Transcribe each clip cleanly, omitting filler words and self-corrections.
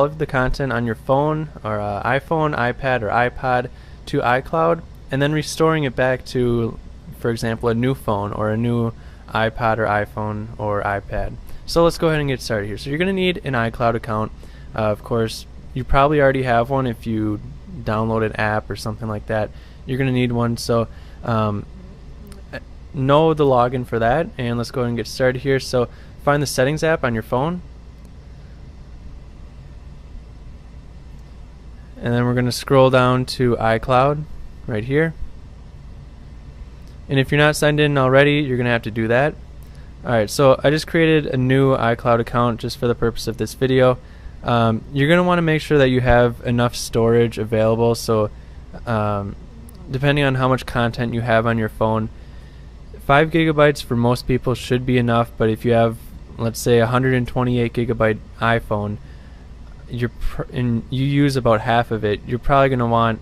all of the content on your phone or iPhone, iPad, or iPod to iCloud, and then restoring it back to, for example, a new phone or a new iPod or iPhone or iPad. So let's go ahead and get started here. So you're going to need an iCloud account. Of course, you probably already have one if you download an app or something like that. You're going to need one. So know the login for that, and let's go ahead and get started here. So find the Settings app on your phone, and then we're going to scroll down to iCloud right here. And if you're not signed in already, you're going to have to do that. Alright, so I just created a new iCloud account just for the purpose of this video. You're going to want to make sure that you have enough storage available. So depending on how much content you have on your phone, 5 gigabytes for most people should be enough, but if you have, let's say, a 128 gigabyte iPhone, and you use about half of it, you're probably going to want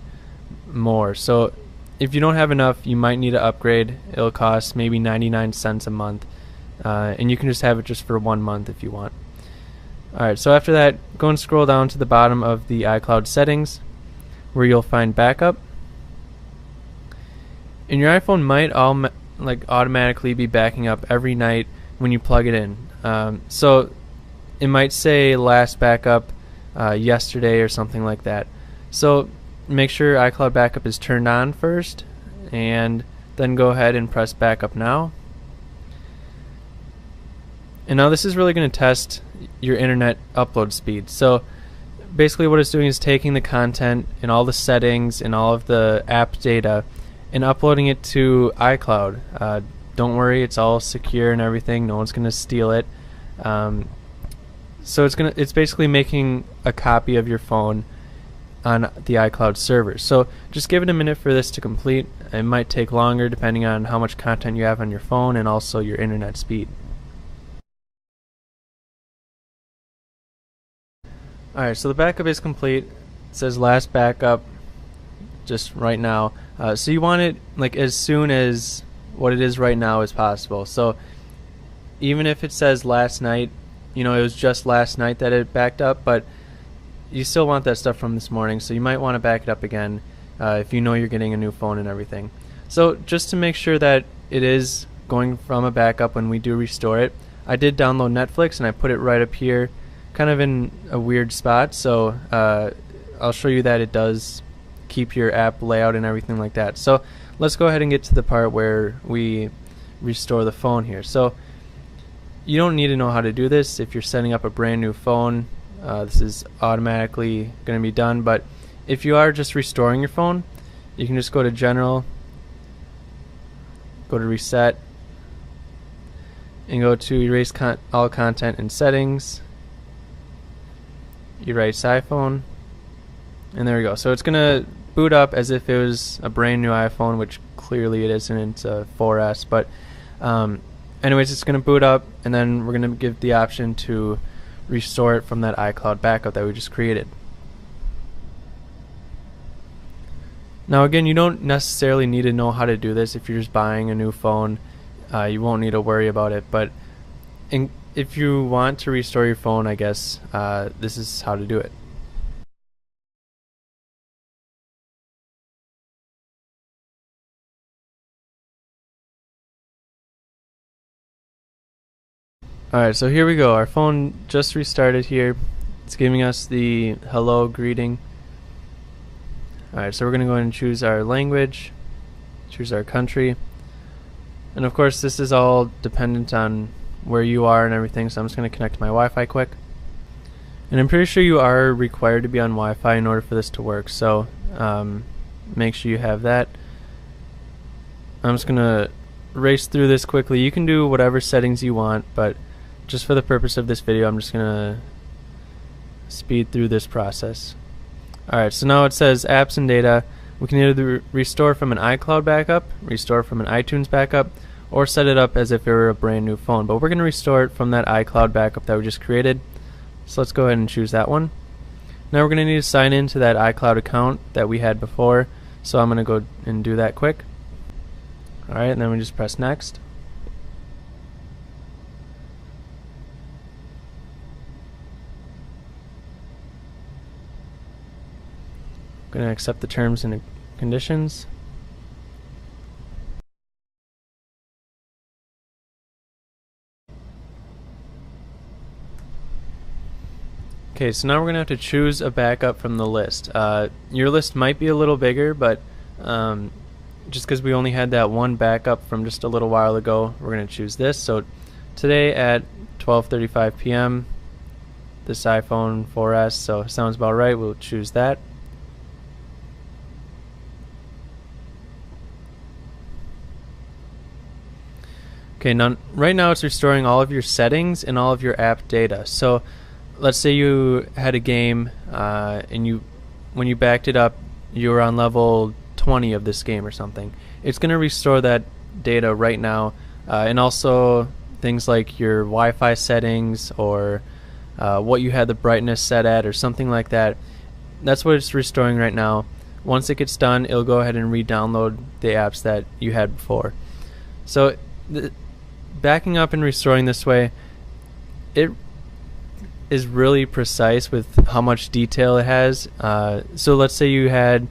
more. So if you don't have enough, you might need to upgrade. It'll cost maybe 99 cents a month, and you can just have it just for 1 month if you want. Alright, so after that, go and scroll down to the bottom of the iCloud settings, where you'll find backup. And your iPhone might automatically be backing up every night when you plug it in. So it might say last backup yesterday or something like that. So make sure iCloud backup is turned on first, and then go ahead and press backup now. And now this is really going to test your internet upload speed. So basically what it's doing is taking the content and all the settings and all of the app data and uploading it to iCloud. Don't worry, it's all secure and everything. No one's going to steal it. So it's basically making a copy of your phone on the iCloud server. So just give it a minute for this to complete. It might take longer depending on how much content you have on your phone and also your internet speed. Alright, so the backup is complete. It says last backup just right now. So you want it like as soon as what it is right now is possible. So even if it says last night, you know, it was just last night that it backed up, but you still want that stuff from this morning, so you might want to back it up again if you know you're getting a new phone and everything. So just to make sure that it is going from a backup when we do restore it, I did download Netflix and I put it right up here, kind of in a weird spot. So I'll show you that it does keep your app layout and everything like that. So let's go ahead and get to the part where we restore the phone here. So you don't need to know how to do this if you're setting up a brand new phone. This is automatically going to be done, but if you are just restoring your phone, you can just go to General, go to Reset, and go to Erase all content and settings, erase iPhone, and there we go. So it's going to boot up as if it was a brand new iPhone, which clearly it isn't. It's a 4S, but anyways, it's going to boot up, and then we're going to give the option to restore it from that iCloud backup that we just created. Now again, you don't necessarily need to know how to do this. If you're just buying a new phone, you won't need to worry about it, but if you want to restore your phone, I guess this is how to do it. Alright, so here we go. Our phone just restarted here. It's giving us the hello greeting. Alright, so we're going to go ahead and choose our language, choose our country, and of course this is all dependent on where you are and everything, so I'm just going to connect to my Wi-Fi quick. And I'm pretty sure you are required to be on Wi-Fi in order for this to work, so make sure you have that. I'm just going to race through this quickly. You can do whatever settings you want, but just for the purpose of this video, I'm just going to speed through this process. Alright, so now it says apps and data. We can either restore from an iCloud backup, restore from an iTunes backup, or set it up as if it were a brand new phone. But we're going to restore it from that iCloud backup that we just created. So let's go ahead and choose that one. Now we're going to need to sign into that iCloud account that we had before. So I'm going to go and do that quick. Alright, and then we just press next. going to accept the terms and conditions. Okay, so now we're going to have to choose a backup from the list. Your list might be a little bigger, but just because we only had that one backup from just a little while ago, we're going to choose this. So today at 12:35 p.m., this iPhone 4S, so sounds about right, we'll choose that. Okay, now right now it's restoring all of your settings and all of your app data. So let's say you had a game and when you backed it up, you were on level 20 of this game or something. It's going to restore that data right now, and also things like your Wi-Fi settings or what you had the brightness set at or something like that. That's what it's restoring right now. Once it gets done, it'll go ahead and re-download the apps that you had before. So backing up and restoring this way, it is really precise with how much detail it has. So let's say you had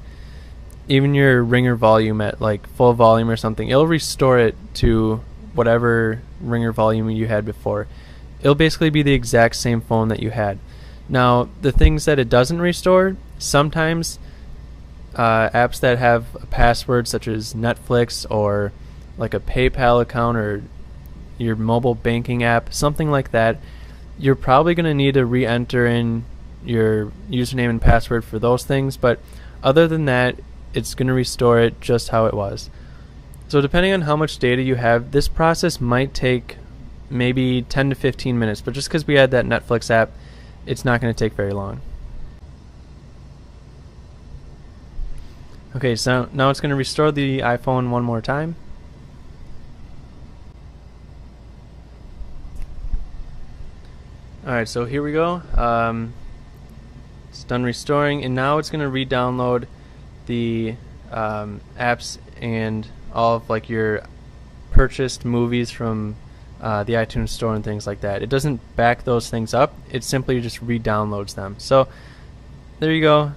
even your ringer volume at like full volume or something. It'll restore it to whatever ringer volume you had before. It'll basically be the exact same phone that you had. Now, the things that it doesn't restore, sometimes apps that have a password such as Netflix or like a PayPal account or your mobile banking app, something like that, you're probably going to need to re-enter in your username and password for those things, but other than that, it's going to restore it just how it was. So depending on how much data you have, this process might take maybe 10 to 15 minutes, but just because we had that Netflix app, it's not going to take very long. Okay, so now it's going to restore the iPhone one more time. Alright, so here we go. It's done restoring, and now it's going to re-download the apps and all of like your purchased movies from the iTunes store and things like that. It doesn't back those things up, it simply just re-downloads them. So there you go.